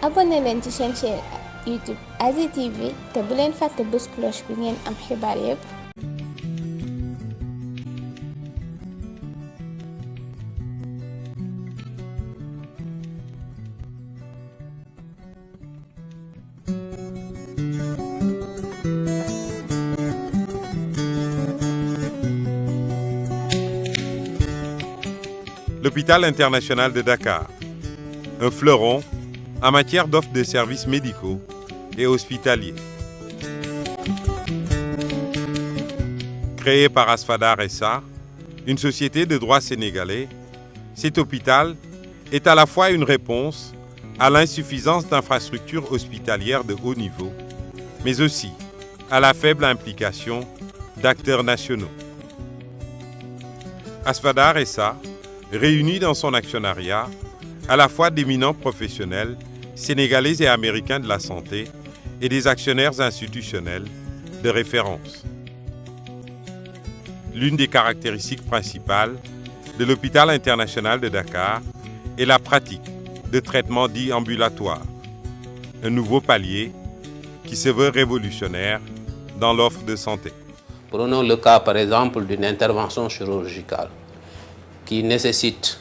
abonné leen ci chaîne YouTube Asie TV te bu leen fàtte bës cloche bi ngeen am xibaar yépp. L'hôpital international de Dakar, un fleuron en matière d'offre de services médicaux et hospitaliers. Créé par Asfadar SA, une société de droit sénégalais, cet hôpital est à la fois une réponse à l'insuffisance d'infrastructures hospitalières de haut niveau, mais aussi à la faible implication d'acteurs nationaux. Asfadar SA réunit dans son actionnariat à la fois d'éminents professionnels sénégalais et américains de la santé et des actionnaires institutionnels de référence. L'une des caractéristiques principales de l'hôpital international de Dakar est la pratique de traitements dits ambulatoires, un nouveau palier qui se veut révolutionnaire dans l'offre de santé. Prenons le cas par exemple d'une intervention chirurgicale qui nécessite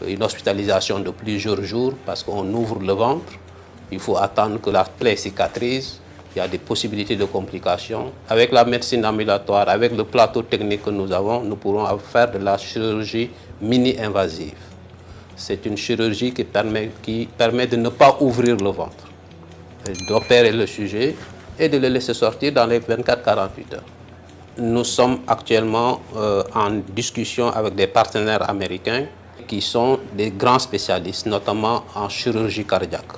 une hospitalisation de plusieurs jours parce qu'on ouvre le ventre, il faut attendre que la plaie cicatrise, il y a des possibilités de complications. Avec la médecine ambulatoire, avec le plateau technique que nous avons, nous pourrons faire de la chirurgie mini-invasive. C'est une chirurgie qui permet de ne pas ouvrir le ventre, d'opérer le sujet et de le laisser sortir dans les 24-48 heures. Nous sommes actuellement en discussion avec des partenaires américains qui sont des grands spécialistes, notamment en chirurgie cardiaque.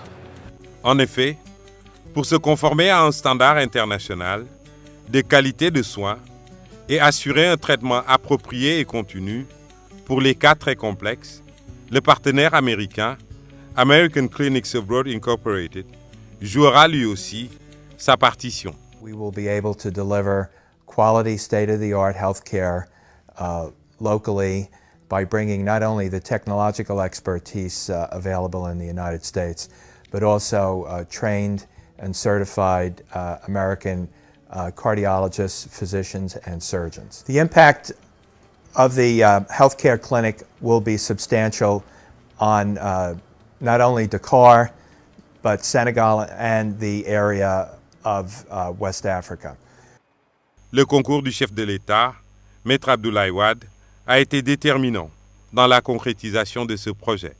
En effet, pour se conformer à un standard international de qualité de soins et assurer un traitement approprié et continu pour les cas très complexes, le partenaire américain American Clinics Abroad Incorporated jouera lui aussi sa partition. We will be able to deliver quality, state-of-the-art healthcare locally by bringing not only the technological expertise available in the United States, but also trained and certified American cardiologists, physicians, and surgeons. The impact of the healthcare clinic will be substantial on not only Dakar, but Senegal and the area of West Africa. Le concours du chef de l'État, Maître Abdoulaye Wade, a été déterminant dans la concrétisation de ce projet.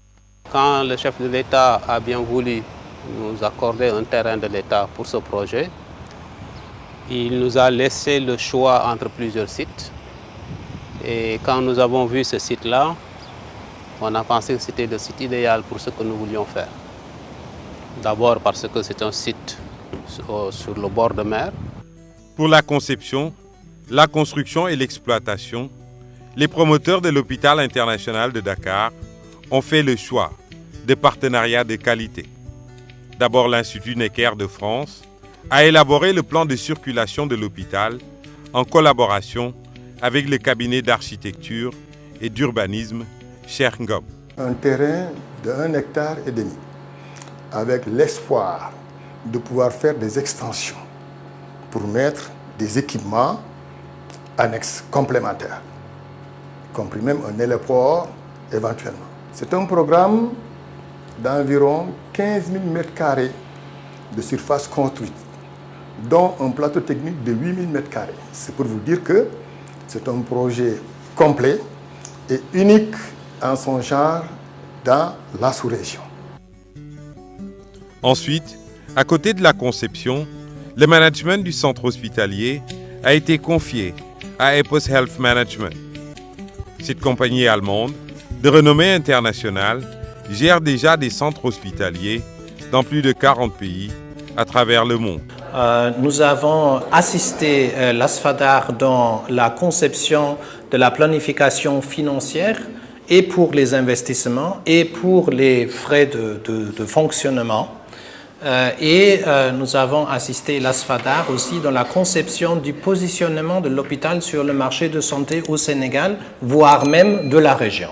Quand le chef de l'État a bien voulu nous accorder un terrain de l'État pour ce projet, il nous a laissé le choix entre plusieurs sites. Et quand nous avons vu ce site-là, on a pensé que c'était le site idéal pour ce que nous voulions faire. D'abord parce que c'est un site sur le bord de mer. Pour la conception, la construction et l'exploitation, les promoteurs de l'hôpital international de Dakar ont fait le choix de partenariats de qualité. D'abord, l'Institut Necker de France a élaboré le plan de circulation de l'hôpital en collaboration avec le cabinet d'architecture et d'urbanisme Cheikh Ngom. Un terrain de 1,5 hectare avec l'espoir de pouvoir faire des extensions pour mettre des équipements annexes complémentaires, y compris même un héliport éventuellement. C'est un programme d'environ 15 000 m² de surface construite, dont un plateau technique de 8 000 m². C'est pour vous dire que c'est un projet complet et unique en son genre dans la sous-région. Ensuite, à côté de la conception, le management du centre hospitalier a été confié à Epos Health Management. Cette compagnie allemande, de renommée internationale, gère déjà des centres hospitaliers dans plus de 40 pays à travers le monde. Nous avons assisté l'Asfadar dans la conception de la planification financière et pour les investissements et pour les frais de fonctionnement. Nous avons assisté l'Asfadar aussi dans la conception du positionnement de l'hôpital sur le marché de santé au Sénégal, voire même de la région.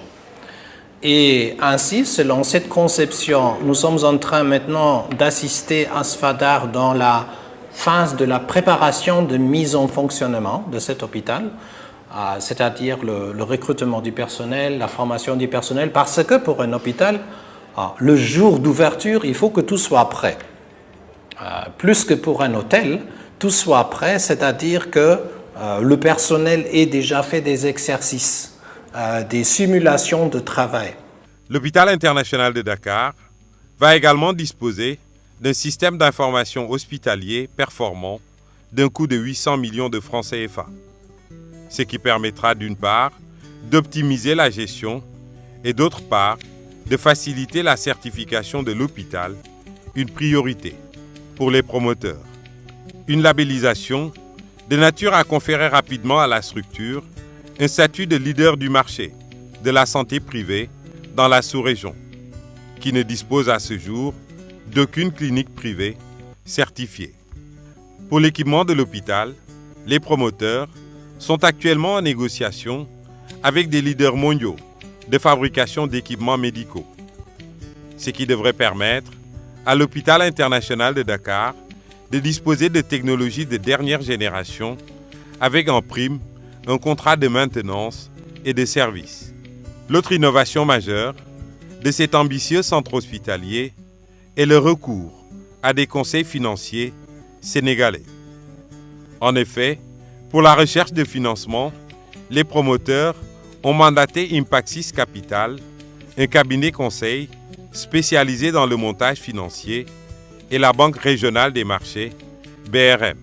Et ainsi, selon cette conception, nous sommes en train maintenant d'assister à Sfadar dans la phase de la préparation de mise en fonctionnement de cet hôpital, c'est-à-dire le recrutement du personnel, la formation du personnel, parce que pour un hôpital, le jour d'ouverture, il faut que tout soit prêt. Plus que pour un hôtel, tout soit prêt, c'est-à-dire que le personnel ait déjà fait des exercices, des simulations de travail. L'hôpital international de Dakar va également disposer d'un système d'information hospitalier performant d'un coût de 800 millions de francs CFA, ce qui permettra d'une part d'optimiser la gestion et d'autre part de faciliter la certification de l'hôpital, une priorité pour les promoteurs. Une labellisation de nature à conférer rapidement à la structure un statut de leader du marché de la santé privée dans la sous-région, qui ne dispose à ce jour d'aucune clinique privée certifiée. Pour l'équipement de l'hôpital, les promoteurs sont actuellement en négociation avec des leaders mondiaux de fabrication d'équipements médicaux, ce qui devrait permettre à l'hôpital international de Dakar de disposer de technologies de dernière génération avec en prime un contrat de maintenance et de service. L'autre innovation majeure de cet ambitieux centre hospitalier est le recours à des conseils financiers sénégalais. En effet, pour la recherche de financement, les promoteurs ont mandaté Impaxis Capital, un cabinet conseil spécialisé dans le montage financier, et la Banque régionale des marchés, BRM.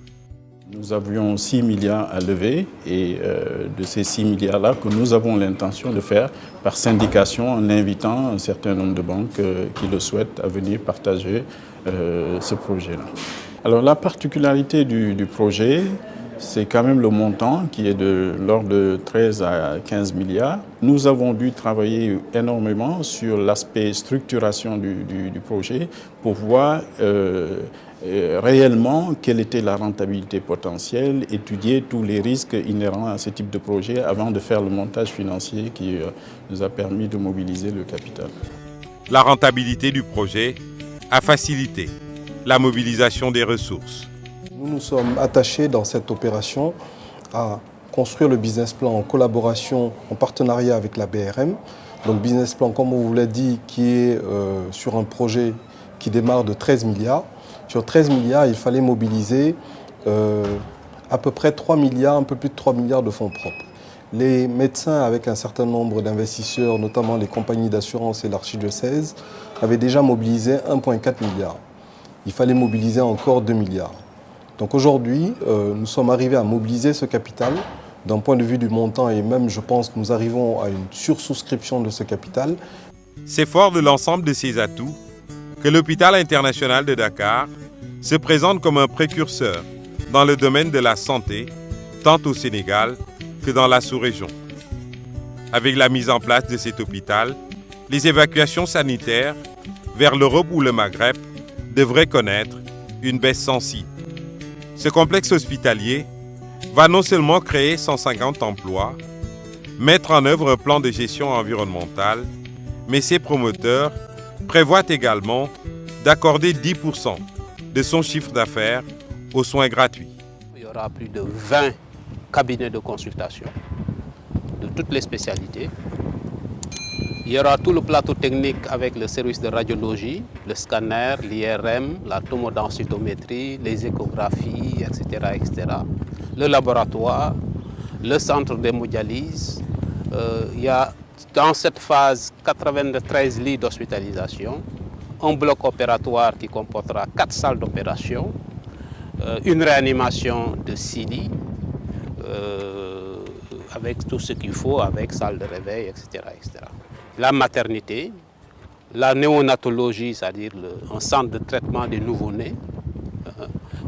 Nous avions 6 milliards à lever et de ces 6 milliards-là que nous avons l'intention de faire par syndication en invitant un certain nombre de banques qui le souhaitent à venir partager ce projet-là. Alors la particularité du projet, c'est quand même le montant qui est de l'ordre de 13 à 15 milliards. Nous avons dû travailler énormément sur l'aspect structuration du projet pour voir réellement quelle était la rentabilité potentielle, étudier tous les risques inhérents à ce type de projet avant de faire le montage financier qui nous a permis de mobiliser le capital. La rentabilité du projet a facilité la mobilisation des ressources. Nous nous sommes attachés dans cette opération à construire le business plan en collaboration, en partenariat avec la BRM. Donc business plan, comme on vous l'a dit, qui est sur un projet qui démarre de 13 milliards. Sur 13 milliards, il fallait mobiliser à peu près 3 milliards, un peu plus de 3 milliards de fonds propres. Les médecins, avec un certain nombre d'investisseurs, notamment les compagnies d'assurance et l'archidiocèse, avaient déjà mobilisé 1,4 milliard. Il fallait mobiliser encore 2 milliards. Donc aujourd'hui, nous sommes arrivés à mobiliser ce capital d'un point de vue du montant et même, je pense, que nous arrivons à une sursouscription de ce capital. C'est fort de l'ensemble de ces atouts que l'hôpital international de Dakar se présente comme un précurseur dans le domaine de la santé, tant au Sénégal que dans la sous-région. Avec la mise en place de cet hôpital, les évacuations sanitaires vers l'Europe ou le Maghreb devraient connaître une baisse sensible. Ce complexe hospitalier va non seulement créer 150 emplois, mettre en œuvre un plan de gestion environnementale, mais ses promoteurs prévoient également d'accorder 10% de son chiffre d'affaires aux soins gratuits. Il y aura plus de 20 cabinets de consultation de toutes les spécialités. Il y aura tout le plateau technique avec le service de radiologie, le scanner, l'IRM, la tomodensitométrie, les échographies, etc., etc. Le laboratoire, le centre d'hémodialyse. Il y a dans cette phase 93 lits d'hospitalisation, un bloc opératoire qui comportera 4 salles d'opération, une réanimation de 6 lits, avec tout ce qu'il faut, avec salle de réveil, etc., etc. La maternité, la néonatologie, c'est-à-dire un centre de traitement des nouveau-nés.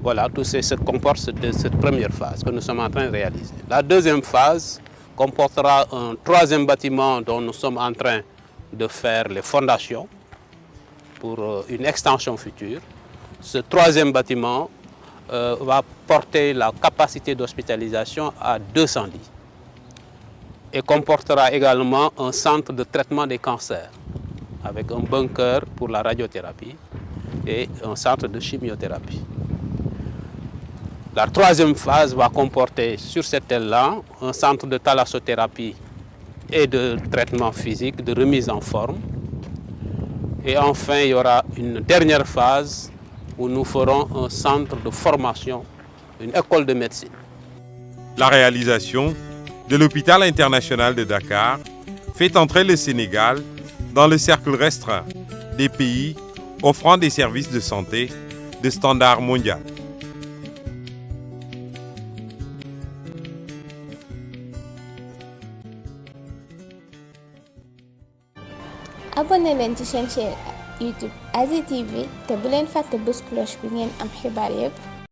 Voilà, tout ce comporte cette première phase que nous sommes en train de réaliser. La deuxième phase comportera un troisième bâtiment dont nous sommes en train de faire les fondations pour une extension future. Ce troisième bâtiment va porter la capacité d'hospitalisation à 200 lits. et comportera également un centre de traitement des cancers avec un bunker pour la radiothérapie et un centre de chimiothérapie. La troisième phase va comporter sur cette aile-là un centre de thalassothérapie et de traitement physique, de remise en forme. Et enfin, il y aura une dernière phase où nous ferons un centre de formation, une école de médecine. La réalisation de l'hôpital international de Dakar fait entrer le Sénégal dans le cercle restreint des pays offrant des services de santé de standard mondial. abonné leen ci chaîne YouTube Asie TV te bu leen fàtte bës cloche bi ngeen am xibaar yépp